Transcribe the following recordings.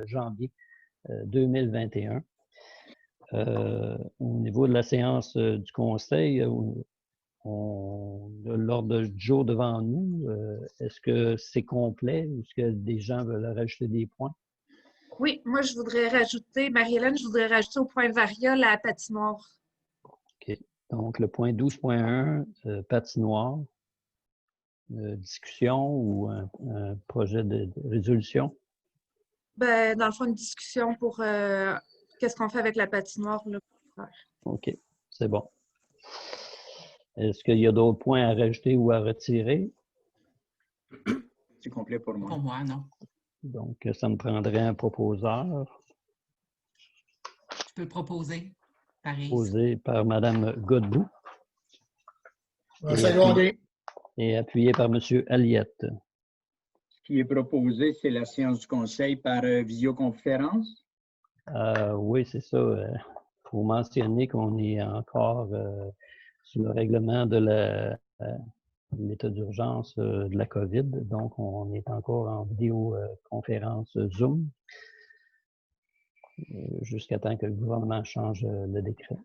janvier 2021. Au niveau de la séance du Conseil, on a l'ordre du jour devant nous. Est-ce que c'est complet ou est-ce que des gens veulent rajouter des points? Oui, moi, je voudrais rajouter, Marie-Hélène, je voudrais rajouter au point variole la patinoire. OK. Donc, le point 12.1, patinoire, discussion ou un projet de résolution? Ben, dans le fond, une discussion pour qu'est-ce qu'on fait avec la patinoire. Là. OK, c'est bon. Est-ce qu'il y a d'autres points à rajouter ou à retirer? C'est complet pour moi. Pour moi, non. Donc, ça me prendrait un proposeur. Tu peux le proposer. Pareil. Proposé par Mme Godbout. Et appuyé par M. Aliette. Ce qui est proposé, c'est la séance du Conseil par visioconférence? Oui, c'est ça. Il faut mentionner qu'on est encore sous le règlement de l'état d'urgence de la COVID. Donc, on est encore en vidéoconférence Zoom jusqu'à temps que le gouvernement change le décret.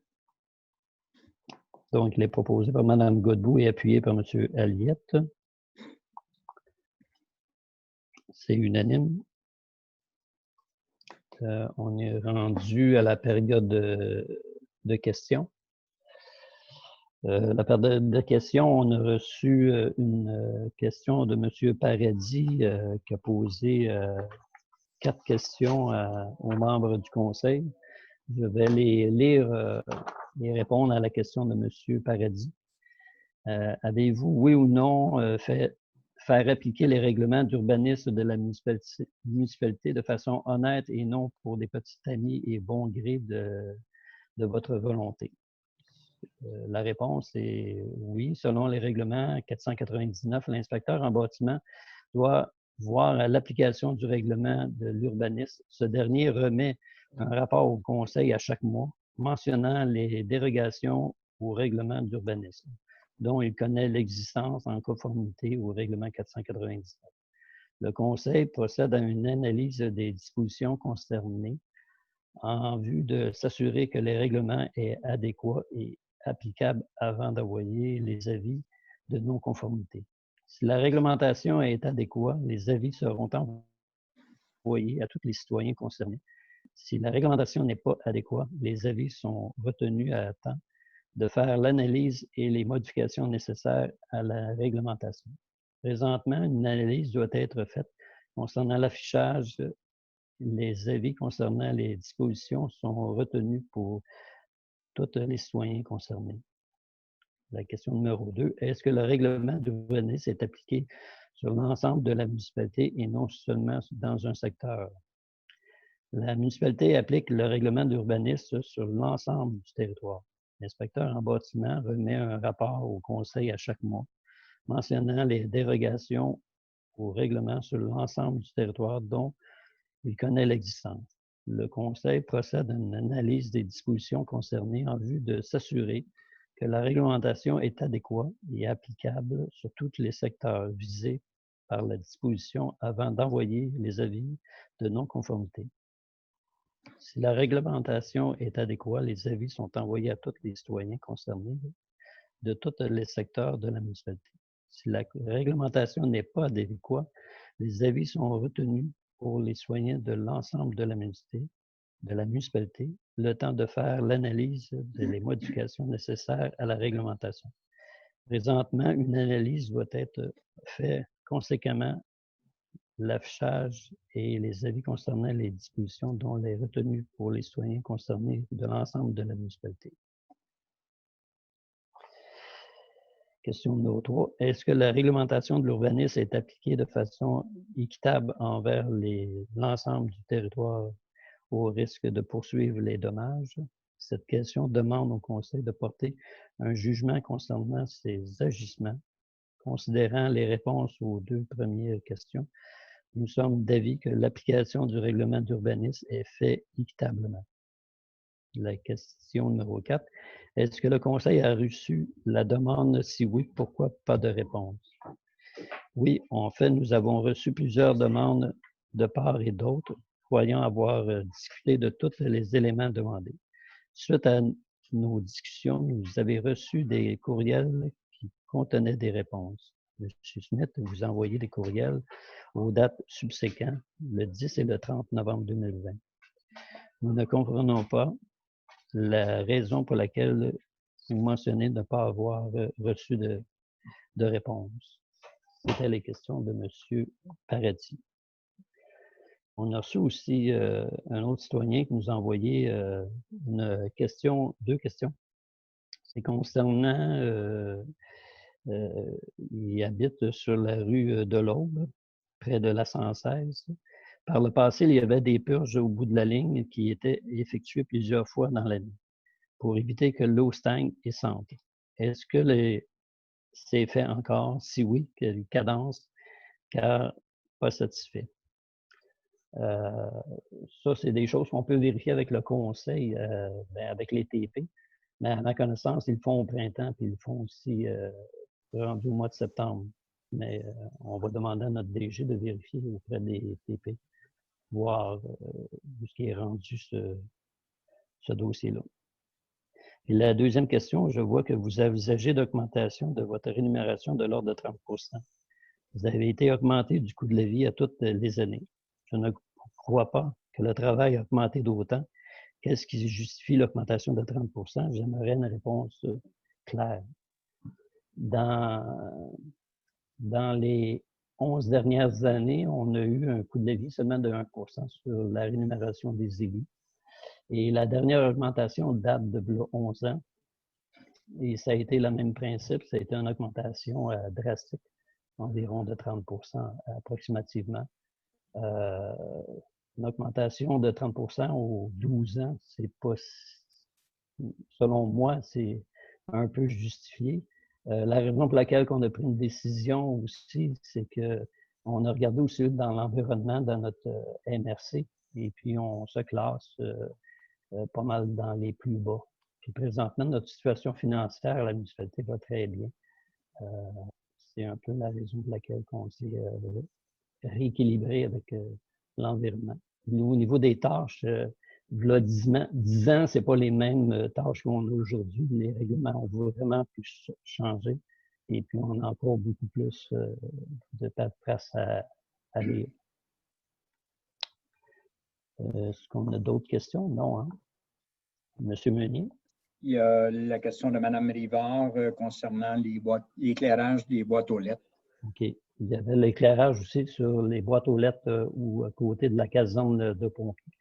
Donc, il est proposé par Mme Godbout et appuyé par M. Aliette. C'est unanime. On est rendu à la période de questions. La période de questions, on a reçu une question de M. Paradis qui a posé 4 questions aux membres du Conseil. Je vais les lire et répondre à la question de M. Paradis. Avez-vous, oui ou non, faire appliquer les règlements d'urbanisme de la municipalité de façon honnête et non pour des petits amis et bon gré de votre volonté? La réponse est oui. Selon les règlements 499, l'inspecteur en bâtiment doit voir à l'application du règlement de l'urbanisme. Ce dernier remet un rapport au Conseil à chaque mois mentionnant les dérogations au règlement d'urbanisme dont il connaît l'existence en conformité au règlement 499. Le Conseil procède à une analyse des dispositions concernées en vue de s'assurer que les règlements est adéquats et applicables avant d'envoyer les avis de non-conformité. Si la réglementation est adéquate, les avis seront envoyés à tous les citoyens concernés. Si la réglementation n'est pas adéquate, les avis sont retenus à temps de faire l'analyse et les modifications nécessaires à la réglementation. Présentement, une analyse doit être faite concernant l'affichage. Les avis concernant les dispositions sont retenus pour tous les citoyens concernés. La question numéro 2, est-ce que le règlement d'urbanisme est appliqué sur l'ensemble de la municipalité et non seulement dans un secteur? La municipalité applique le règlement d'urbanisme sur l'ensemble du territoire. L'inspecteur en bâtiment remet un rapport au Conseil à chaque mois mentionnant les dérogations au règlement sur l'ensemble du territoire dont il connaît l'existence. Le Conseil procède à une analyse des dispositions concernées en vue de s'assurer que la réglementation est adéquate et applicable sur tous les secteurs visés par la disposition avant d'envoyer les avis de non-conformité. Si la réglementation est adéquate, les avis sont envoyés à tous les citoyens concernés de tous les secteurs de la municipalité. Si la réglementation n'est pas adéquate, les avis sont retenus pour les citoyens de l'ensemble de la municipalité, le temps de faire l'analyse des modifications nécessaires à la réglementation. Présentement, une analyse doit être faite conséquemment. L'affichage et les avis concernant les dispositions dont les retenues pour les citoyens concernés de l'ensemble de la municipalité. Question numéro 3. Est-ce que la réglementation de l'urbanisme est appliquée de façon équitable envers l'ensemble du territoire au risque de poursuivre les dommages? Cette question demande au Conseil de porter un jugement concernant ces agissements. Considérant les réponses aux 2 premières questions, nous sommes d'avis que l'application du règlement d'urbanisme est faite équitablement. La question numéro 4. Est-ce que le Conseil a reçu la demande? Si oui, pourquoi pas de réponse? Oui, en fait, nous avons reçu plusieurs demandes de part et d'autre. croyons avoir discuté de tous les éléments demandés. Suite à nos discussions, vous avez reçu des courriels qui contenaient des réponses. M. Smith vous a envoyé des courriels aux dates subséquentes, le 10 et le 30 novembre 2020. Nous ne comprenons pas la raison pour laquelle vous mentionnez ne pas avoir reçu de réponse. C'était les questions de M. Paradis. On a reçu aussi un autre citoyen qui nous a envoyé deux questions. C'est concernant, il habite sur la rue de l'Aube, près de la 116. Par le passé, il y avait des purges au bout de la ligne qui étaient effectuées plusieurs fois dans l'année pour éviter que l'eau stagne et sente. Est-ce que c'est fait encore? Si oui, quelle cadence? Car pas satisfait. Ça, c'est des choses qu'on peut vérifier avec le conseil, avec les TP. Mais à ma connaissance, ils le font au printemps, puis ils le font aussi rendu au mois de septembre. Mais on va demander à notre DG de vérifier auprès des TP, voir où ce qui est rendu ce dossier-là. Et la deuxième question, je vois que vous envisagez d'augmentation de votre rémunération de l'ordre de 30 %. Vous avez été augmenté du coût de la vie à toutes les années. Je ne crois pas que le travail a augmenté d'autant. Qu'est-ce qui justifie l'augmentation de 30 %? J'aimerais une réponse claire. Dans les 11 dernières années, on a eu un coût de la vie seulement de 1 % sur la rémunération des élus. Et la dernière augmentation date de 11 ans. Et ça a été le même principe, ça a été une augmentation drastique, environ de 30 % approximativement. Une augmentation de 30 % aux 12 ans, c'est pas, selon moi, c'est un peu justifié. La raison pour laquelle on a pris une décision aussi, c'est qu'on a regardé aussi dans l'environnement, dans notre MRC, et puis on se classe pas mal dans les plus bas. Puis présentement, notre situation financière, la municipalité va très bien. C'est un peu la raison pour laquelle on s'est rééquilibré avec l'environnement. Au niveau des tâches, là, 10 ans, ce n'est pas les mêmes tâches qu'on a aujourd'hui. Les règlements ont vraiment plus changé. Et puis, on a encore beaucoup plus de paperasse à lire. Est-ce qu'on a d'autres questions? Non, hein? Monsieur Meunier? Il y a la question de Mme Rivard concernant l'éclairage des boîtes aux lettres. OK. Il y avait l'éclairage aussi sur les boîtes aux lettres ou à côté de la caserne de pompiers.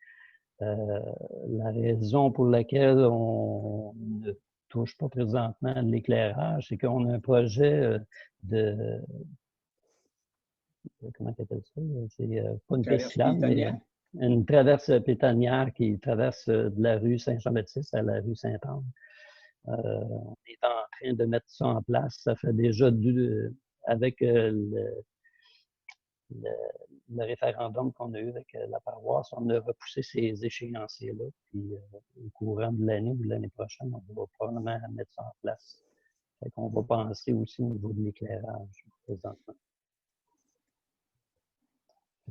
La raison pour laquelle on ne touche pas présentement à l'éclairage, c'est qu'on a un projet de... Comment on appelle ça? C'est pas une piste cyclable, mais une traverse pétanière qui traverse de la rue Saint-Jean-Baptiste à la rue Saint-Anne. On est en train de mettre ça en place. Ça fait déjà avec le référendum qu'on a eu avec la paroisse, on a repoussé ces échéanciers-là. Puis au courant de l'année ou de l'année prochaine, on va probablement mettre ça en place. Fait qu'on va penser aussi au niveau de l'éclairage présentement.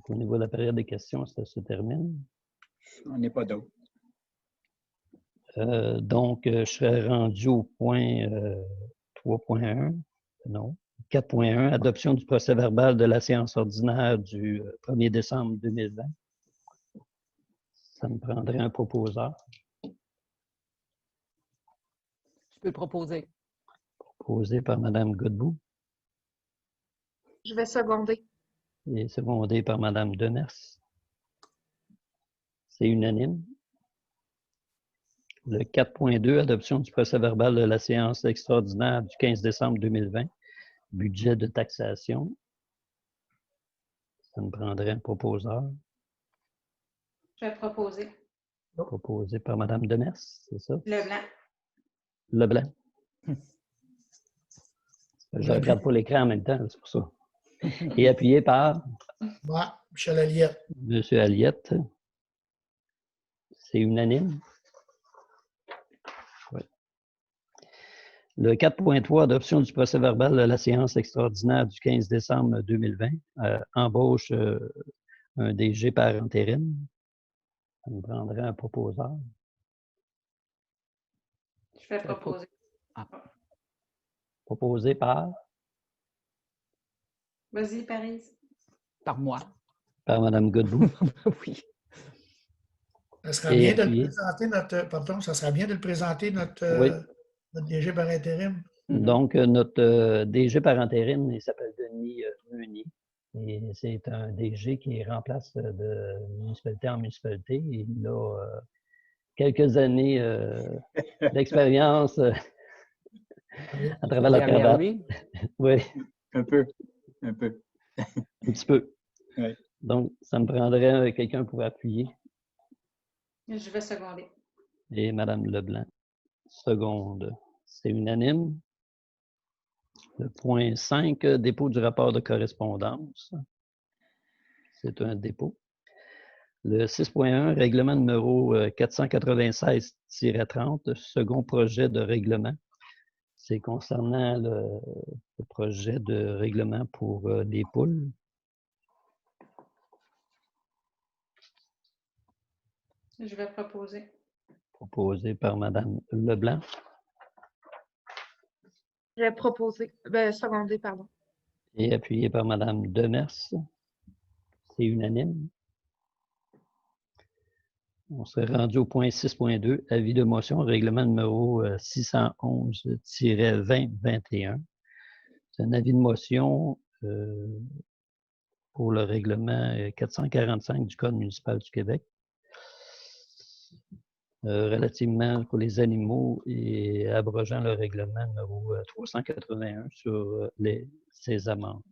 Au niveau de la période des questions, ça se termine. On n'est pas d'autres. Donc, je serais rendu au point 3.1. Non. 4.1, adoption du procès-verbal de la séance ordinaire du 1er décembre 2020. Ça me prendrait un proposeur. Je peux le proposer. Proposé par Mme Godbout. Je vais seconder. Et secondé par Mme Demers. C'est unanime. Le 4.2, adoption du procès-verbal de la séance extraordinaire du 15 décembre 2020. Budget de taxation. Ça me prendrait un proposeur. Je vais proposer. Proposé par Mme Demers, c'est ça? Leblanc. Leblanc. Je ne regarde pas l'écran en même temps, c'est pour ça. Et appuyé par? Moi, Michel Aliette. Monsieur Aliette. C'est unanime? Oui. Le 4.3, adoption du procès-verbal de la séance extraordinaire du 15 décembre 2020. Embauche un DG par intérim. Ça me prendrait un proposeur. Je vais proposer. Proposé par Vas-y, Paris. Par moi. Mme Godbout. Oui. Ça serait Et bien de le appuyé. présenter, pardon, ça serait bien de le présenter, notre Oui. DG par intérim. Donc, notre DG par intérim, il s'appelle Denis Meunier. Et c'est un DG qui remplace de municipalité en municipalité. Il a quelques années d'expérience à travers la Derrière cravate. lui. Oui, Un peu. un petit peu. Oui. Donc, ça me prendrait quelqu'un pour appuyer. Je vais seconder. Et Mme Leblanc, seconde. C'est unanime. Le point 5, dépôt du rapport de correspondance. C'est un dépôt. Le 6.1, règlement numéro 496-30, second projet de règlement. C'est concernant le projet de règlement pour les poules. Je vais proposer. Proposé par Mme Leblanc. Je vais proposer. Seconder, pardon. Et appuyé par Mme Demers. C'est unanime. On serait rendu au point 6.2, avis de motion, règlement numéro 611-2021. C'est un avis de motion pour le règlement 445 du Code municipal du Québec, relativement pour les animaux et abrogeant le règlement numéro 381 sur ces amendes.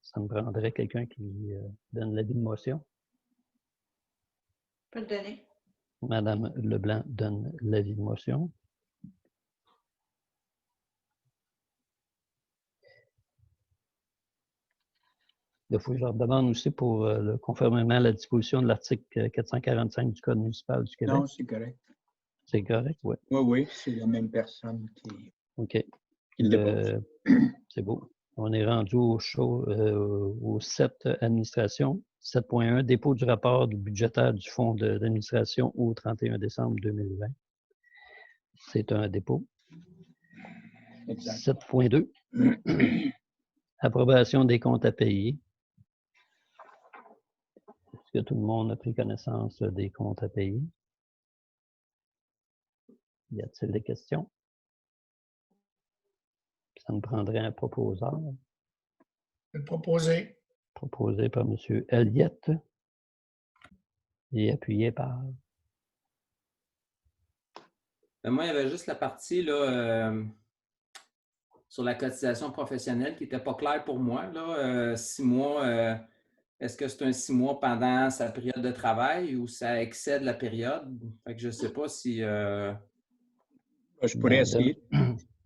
Ça me prendrait quelqu'un qui donne l'avis de motion. Je peux le donner. Madame Leblanc donne l'avis de motion. Il faut que je leur demande aussi pour conformément à la disposition de l'article 445 du Code municipal du Québec. Non, c'est correct. C'est correct, oui. Oui, c'est la même personne qui OK. le dépose. C'est beau. On est rendu au 7 administration. 7.1, dépôt du rapport budgétaire du fonds d'administration au 31 décembre 2020. C'est un dépôt. Exact. 7.2, approbation des comptes à payer. Est-ce que tout le monde a pris connaissance des comptes à payer? Y a-t-il des questions? Ça me prendrait un proposeur. Je vais le proposer. Proposé par M. Elliott et appuyé par... Moi, il y avait juste la partie là, sur la cotisation professionnelle qui n'était pas claire pour moi. Là, 6 mois, est-ce que c'est un 6 mois pendant sa période de travail ou ça excède la période? Fait que je ne sais pas si... Je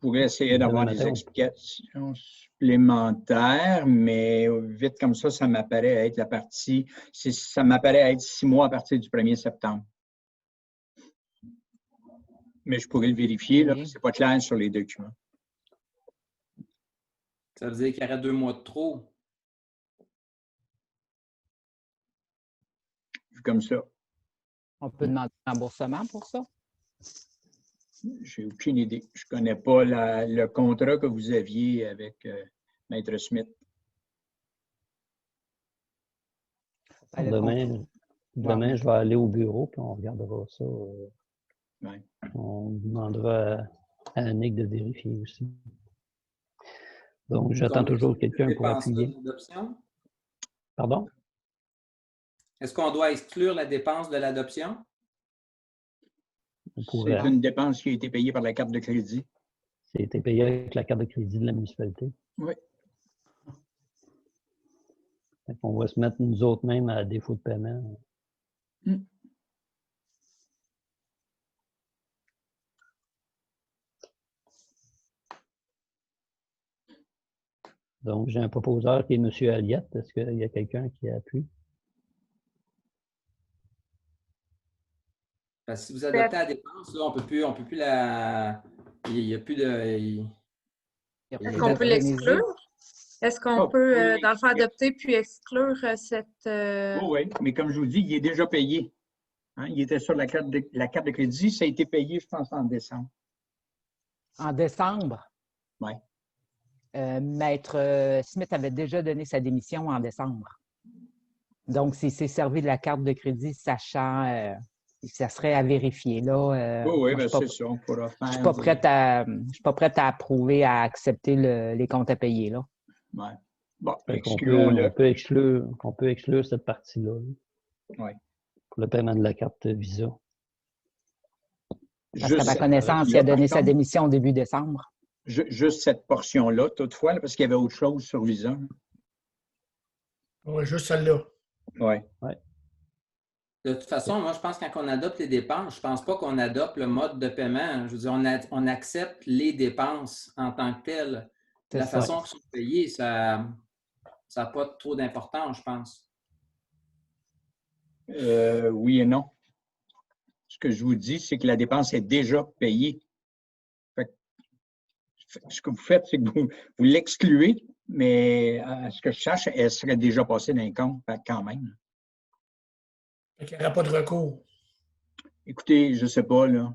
pourrais essayer d'avoir des explications supplémentaires, mais vite comme ça m'apparaît être ça m'apparaît être 6 mois à partir du 1er septembre. Mais je pourrais le vérifier, là, c'est pas clair sur les documents. Ça veut dire qu'il y aurait 2 mois de trop. Vu comme ça. On peut demander un remboursement pour ça? J'ai aucune idée. Je ne connais pas le contrat que vous aviez avec Maître Smith. Demain, je vais aller au bureau et on regardera ça. Ouais. On demandera à Annick de vérifier aussi. Donc, j'attends toujours quelqu'un pour appuyer. Pardon? Est-ce qu'on doit exclure la dépense de l'adoption? C'est une dépense qui a été payée par la carte de crédit. Ça a été payé avec la carte de crédit de la municipalité. Oui. On va se mettre nous autres mêmes à défaut de paiement. Donc, j'ai un proposeur qui est M. Elliott. Est-ce qu'il y a quelqu'un qui appuie? Parce que si vous adoptez la dépense, là, on peut plus la... Il n'y a plus de... Est-ce qu'on peut l'exclure? Est-ce qu'on Oh, peut, oui, dans le fond, oui. adopter puis exclure cette... Oui, mais comme je vous dis, il est déjà payé. Hein, il était sur la carte de crédit. Ça a été payé, je pense, en décembre. En décembre, Oui. Maître Smith avait déjà donné sa démission en décembre. Donc, s'il s'est servi de la carte de crédit, sachant ça serait à vérifier. Là, Oui, moi, bien, c'est ça. On pourra faire. je suis pas prête à approuver, à accepter les comptes à payer. Là. Ouais. Bon, Fait qu'on excluons-le. on peut exclure cette partie-là Oui. pour le paiement de la carte Visa. Parce qu'à ma cette connaissance, il partie-là, a donné par sa contre, démission au début décembre. juste cette portion-là, toutefois, là, parce qu'il y avait autre chose sur Visa. Oui, juste celle-là. Oui. De toute façon, moi, je pense que quand on adopte les dépenses, je ne pense pas qu'on adopte le mode de paiement. Je veux dire, on accepte les dépenses en tant que telles. C'est La ça. façon qu'elles sont payées, ça n'a pas trop d'importance, je pense. Oui et non. Ce que je vous dis, c'est que la dépense est déjà payée. Fait que ce que vous faites, c'est que vous l'excluez, mais à ce que je sache, elle serait déjà passée dans les comptes quand même. Fait qu'il n'y aura pas de recours. Écoutez, je ne sais pas, là.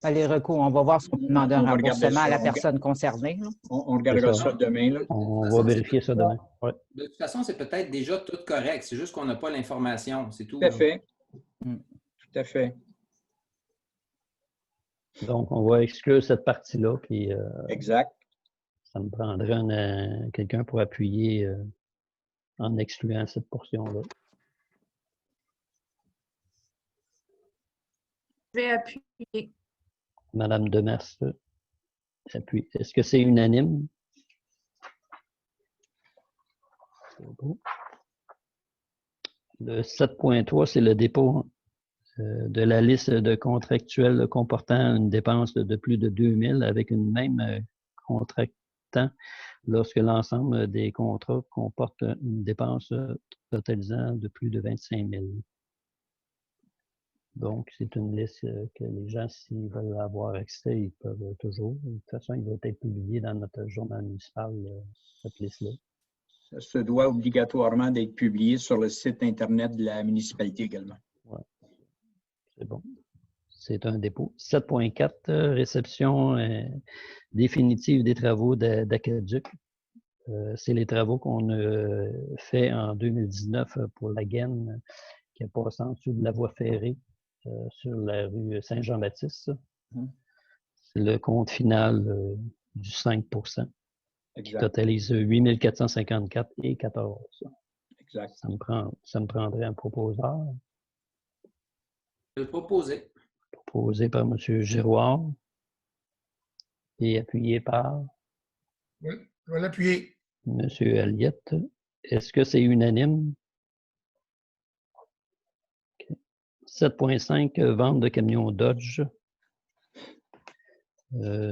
Les recours, on va voir si on peut demander un On va regarder remboursement à la ça. personne concernée. Là. On regardera C'est ça. ça demain, là. On De toute va façon, vérifier ça demain. Ouais. De toute façon, c'est peut-être déjà tout correct. C'est juste qu'on n'a pas l'information, c'est tout. Tout à là. fait. Mm. Tout à fait. Donc, on va exclure cette partie-là, puis Exact. ça me prendrait quelqu'un pour appuyer en excluant cette portion-là. Je vais appuyer. Madame Demers appuie. Est-ce que c'est unanime? C'est beau. Le 7.3, c'est le dépôt de la liste de contractuels comportant une dépense de plus de 2 000 avec une même contractant lorsque l'ensemble des contrats comporte une dépense totalisant de plus de 25 000. Donc, c'est une liste que les gens, s'ils veulent avoir accès, ils peuvent toujours. De toute façon, il va être publié dans notre journal municipal, cette liste-là. Ça se doit obligatoirement d'être publié sur le site Internet de la municipalité également. Ouais. C'est bon. C'est un dépôt. 7.4, réception définitive des travaux d'Aqueduc. C'est les travaux qu'on a fait en 2019 pour la Gaine qui est passé en dessous de la voie ferrée sur la rue Saint-Jean-Baptiste. C'est le compte final du 5 qui totalise 8 454 et 14. Exact. Ça me prendrait un proposeur. Je vais le proposer. Proposé par M. Giroir et appuyé par Oui, je vais l'appuyer. M. Elliott. Est-ce que c'est unanime? Okay. 7.5, vente de camions Dodge.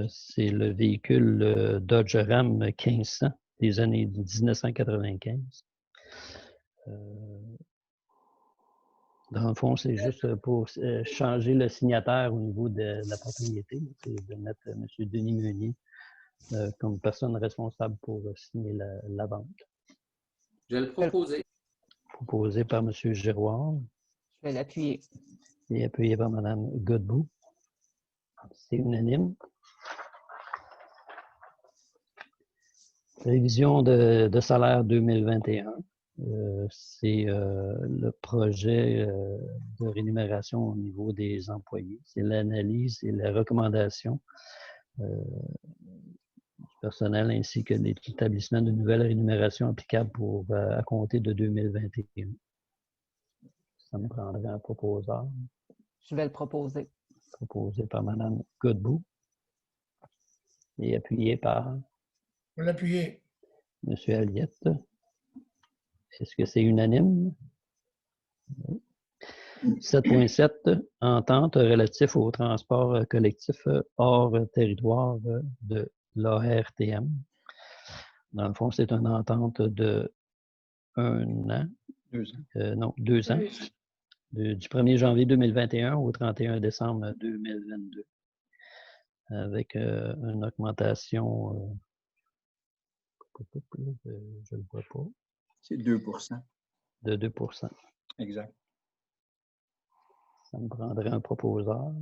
C'est le véhicule Dodge Ram 1500 des années 1995. Dans le fond, c'est juste pour changer le signataire au niveau de la propriété. C'est de mettre M. Denis Meunier comme personne responsable pour signer la vente. Je vais le proposer. Proposé par M. Giroir Je vais l'appuyer. et appuyé par Mme Godbout. C'est unanime. Révision de salaire 2021. C'est le projet de rémunération au niveau des employés. C'est l'analyse et la recommandation du personnel ainsi que l'établissement de nouvelles rémunérations applicables à compter de 2021. Ça me prendrait un proposeur. Je vais le proposer. Proposé par Mme Godbout et appuyé par Je vais l'appuyer. M. Elliott. Est-ce que c'est unanime? 7.7, entente relative au transport collectif hors territoire de l'ARTM. Dans le fond, c'est une entente de 1 an. 2 ans. Non, 2 ans. Du 1er janvier 2021 au 31 décembre 2022. Avec une augmentation Je ne le vois pas. C'est 2 De 2 exact. Ça me prendrait un proposeur.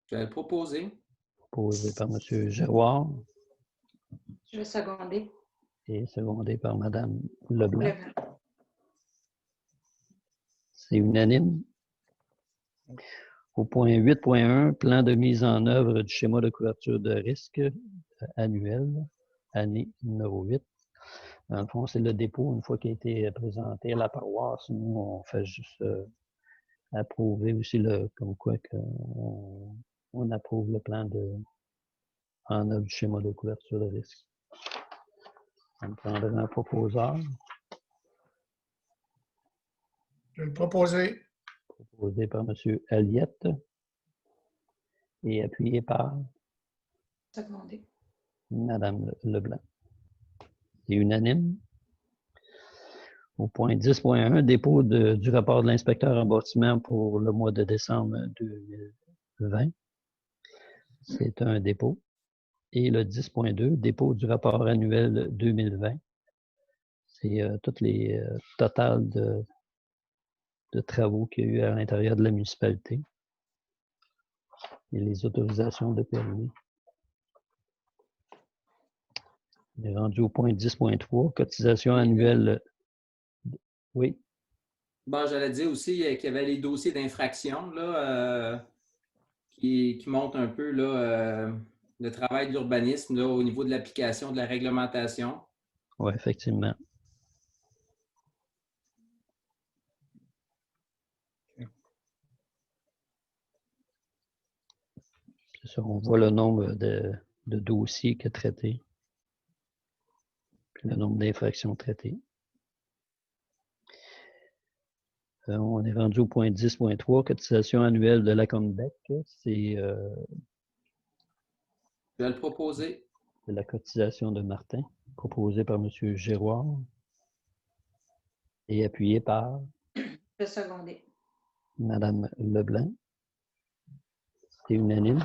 Je vais le proposer. Proposé par M. Giroir Je vais seconder. et secondé par Mme Leblanc. Leblanc. C'est unanime. Au point 8.1, plan de mise en œuvre du schéma de couverture de risque annuel, année numéro 8. Dans le fond, c'est le dépôt. Une fois qu'il a été présenté à la paroisse, nous, on fait juste approuver aussi comme quoi on approuve le plan en œuvre du schéma de couverture de risque. Ça me prendrait un proposeur. Je vais le proposer. Proposé par M. Aliette et appuyé par Seconder. Mme Leblanc. C'est unanime. Au point 10.1, dépôt du rapport de l'inspecteur en bâtiment pour le mois de décembre 2020. C'est un dépôt. Et le 10.2, dépôt du rapport annuel 2020. C'est tous les totals de travaux qu'il y a eu à l'intérieur de la municipalité et les autorisations de permis. On est rendu au point 10.3, cotisation annuelle. Oui. Bon, j'allais dire aussi qu'il y avait les dossiers d'infraction là, qui montrent un peu là, le travail de l'urbanisme là, au niveau de l'application de la réglementation. Oui, effectivement. C'est ça, on voit le nombre de dossiers qu'il a traités, puis le nombre d'infractions traitées. On est rendu au point 10.3, cotisation annuelle de la Combec. C'est Je vais le proposer. la cotisation de Martin, proposée par M. Giroir et appuyée par Je vais seconder. Mme Leblanc. C'est unanime.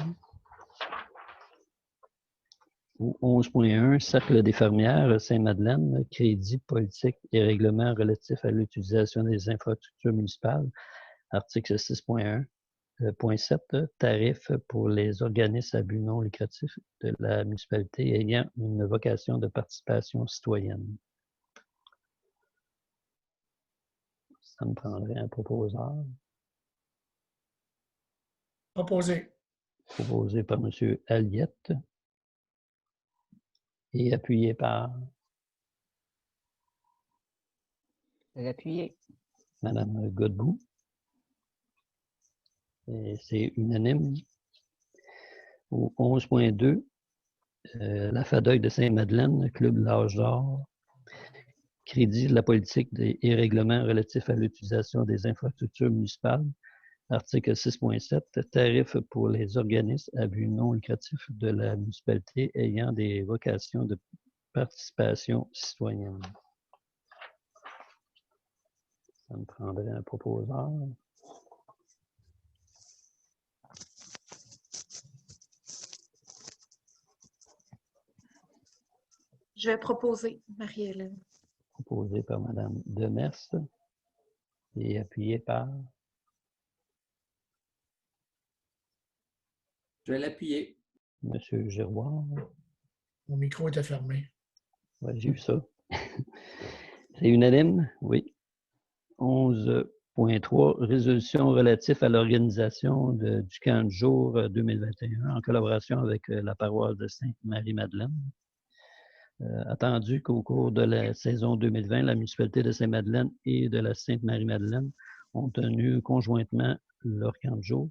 Au 11.1, Cercle des fermières, Sainte-Madeleine, crédit politique et règlement relatif à l'utilisation des infrastructures municipales. Article 6.1. Point 7, tarif pour les organismes à but non lucratif de la municipalité ayant une vocation de participation citoyenne. Ça me prendrait un proposeur. Proposé. Proposé par M. Aliette et appuyé par Je vais l'appuyer. Mme Godbout. Et c'est unanime. Au 11.2, la FADOC de Sainte-Madeleine, Club L'Âge d'Or, crédit de la politique et règlements relatifs à l'utilisation des infrastructures municipales. Article 6.7, tarif pour les organismes à but non lucratif de la municipalité ayant des vocations de participation citoyenne. Ça me prendrait un proposeur. Je vais proposer, Marie-Hélène. Proposé par Mme Demers et appuyé par Je vais l'appuyer. M. Giroir. Mon micro était fermé. Oui, j'ai vu ça. C'est unanime? Oui. 11.3, résolution relative à l'organisation du camp de jour 2021 en collaboration avec la paroisse de Sainte-Marie-Madeleine. Attendu qu'au cours de la saison 2020, la municipalité de Sainte-Madeleine et de la Sainte-Marie-Madeleine ont tenu conjointement leur camp de jour.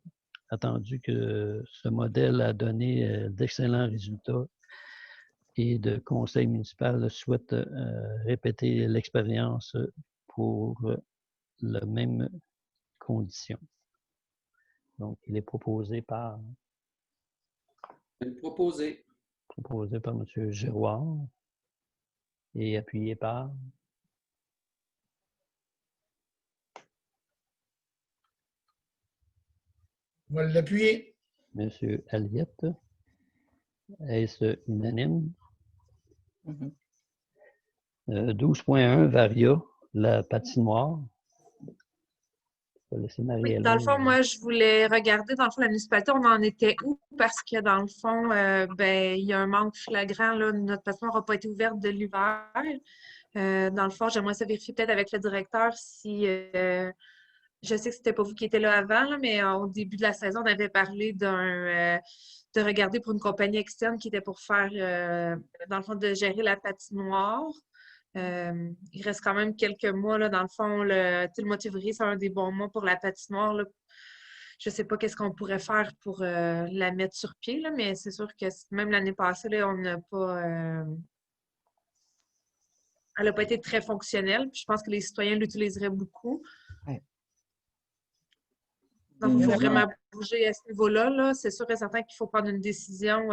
Attendu que ce modèle a donné d'excellents résultats et le conseil municipal souhaite répéter l'expérience pour les mêmes conditions. Donc, il est proposé par Je vais le proposer. M. Giroir et appuyé par On va l'appuyer. M. Aliette. 12.2, Est-ce unanime? Mhm. 12.1, Varia, la patinoire. Je vais laisser Oui, Marie-Hélène. dans le fond, moi, je voulais regarder, dans le fond, la municipalité, on en était où? Parce que, dans le fond, il y a un manque flagrant, là. Notre patinoire n'a pas été ouverte de l'hiver. Dans le fond, j'aimerais ça vérifier peut-être avec le directeur si... je sais que c'était pas vous qui étiez là avant, là, mais au début de la saison, on avait parlé de regarder pour une compagnie externe qui était pour faire, dans le fond, de gérer la patinoire. Il reste quand même quelques mois, là, dans le fond, le mois de février, c'est un des bons mois pour la patinoire, là. Je ne sais pas qu'est-ce qu'on pourrait faire pour la mettre sur pied, là, mais c'est sûr que même l'année passée, là, on n'a pas... elle n'a pas été très fonctionnelle. Puis je pense que les citoyens l'utiliseraient beaucoup. Ouais. Donc, il faut vraiment bouger à ce niveau-là, là. C'est sûr et certain qu'il faut prendre une décision.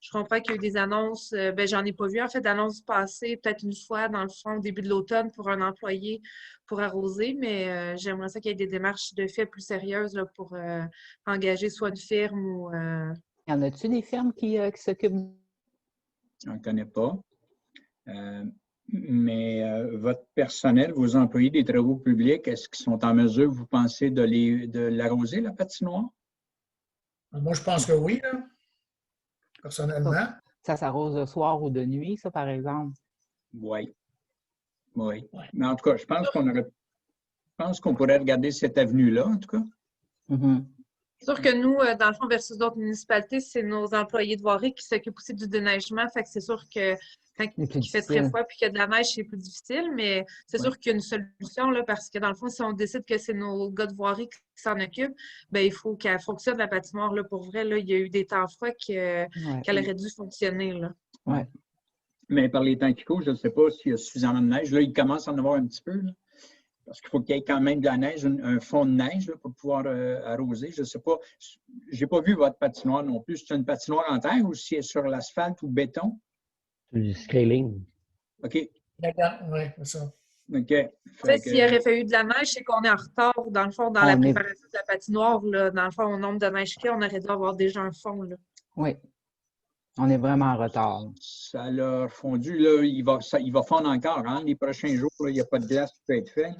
Je comprends qu'il y a eu des annonces. J'en ai pas vu, en fait, d'annonces passées, peut-être une fois, dans le fond, au début de l'automne, pour un employé pour arroser, mais j'aimerais ça qu'il y ait des démarches de fait plus sérieuses là, pour engager soit une firme ou... Y en a-tu des firmes qui s'occupent? On ne connaît pas. Mais votre personnel, vos employés des travaux publics, est-ce qu'ils sont en mesure, vous pensez, de l'arroser, la patinoire? Moi, je pense que oui, là. Personnellement. Ça s'arrose de soir ou de nuit, ça, par exemple? Oui. Oui. Ouais. Mais en tout cas, je pense qu'on pourrait regarder cette avenue-là, en tout cas. Mhm. C'est sûr que nous, dans le fond, versus d'autres municipalités, c'est nos employés de voirie qui s'occupent aussi du déneigement. Fait que c'est sûr que quand il fait très froid et qu'il y a de la neige, c'est plus difficile, mais c'est sûr qu'il y a une solution, là, parce que dans le fond, si on décide que c'est nos gars de voirie qui s'en occupent, ben il faut qu'elle fonctionne, la patinoire. Là, pour vrai, là, il y a eu des temps froids qu'elle aurait dû fonctionner. Là. Ouais. Mais par les temps qui courent, je ne sais pas s'il y a suffisamment de neige. Là, il commence à en avoir un petit peu, là. Parce qu'il faut qu'il y ait quand même de la neige, un fond de neige là, pour pouvoir arroser. Je ne sais pas. Je n'ai pas vu votre patinoire non plus. C'est une patinoire en terre ou si elle est sur l'asphalte ou béton? C'est du scaling. OK. Oui, c'est ça. OK. En fait, s'il aurait fallu de la neige, c'est qu'on est en retard, dans le fond, dans la préparation de la patinoire. Là, dans le fond, au nombre de neige qu'il y a, on aurait dû avoir déjà un fond. Là. Oui. On est vraiment en retard. Ça l'a fondu. Là, il va fondre encore. Hein? Les prochains jours, là, il n'y a pas de glace qui peut être fait.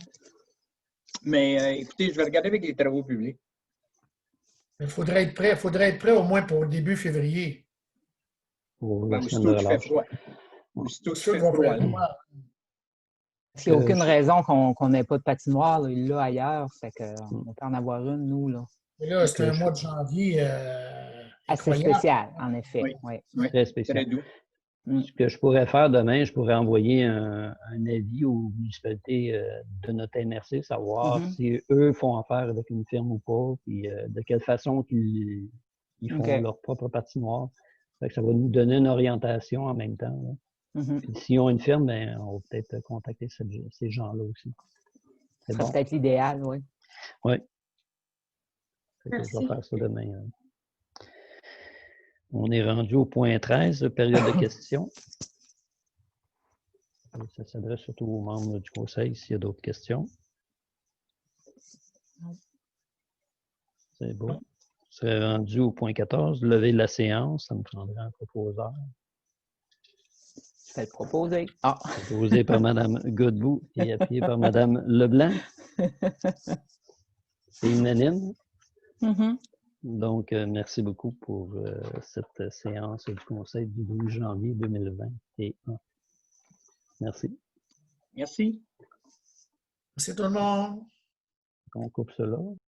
Mais écoutez, je vais regarder avec les travaux publics. Il faudrait être prêt au moins pour début février. Pour la semaine Aussitôt de qu'il fait relâche. froid. Aussitôt qu'il fait Ceux qui vont froid. faire froid. Il n'y a aucune raison qu'on n'ait pas de patinoire là, il l'a ailleurs. Fait qu'on peut en avoir une, nous. Là. Et là, c'est un mois de janvier assez incroyable. spécial, en effet. Oui. Oui. Oui. Très spécial. Très doux. Ce que je pourrais faire demain, je pourrais envoyer un avis aux municipalités de notre MRC, savoir si eux font affaire avec une firme ou pas, puis de quelle façon ils font leur propre patinoire. Fait que ça va nous donner une orientation en même temps. Puis s'ils ont une firme, ben, on va peut-être contacter ces gens-là aussi. C'est bon. Peut-être l'idéal, oui. Oui. Je vais faire ça demain. On est rendu au point 13, période de questions. Ça s'adresse surtout aux membres du conseil s'il y a d'autres questions. C'est bon. On serait rendu au point 14, lever la séance. Ça me prendrait un proposeur. Je vais le proposer. Proposé par Mme Godbout et appuyé par Mme Leblanc. C'est unanime. Donc, merci beaucoup pour cette séance du Conseil du 12 janvier 2021. Merci. Merci. Merci tout le monde. On coupe cela.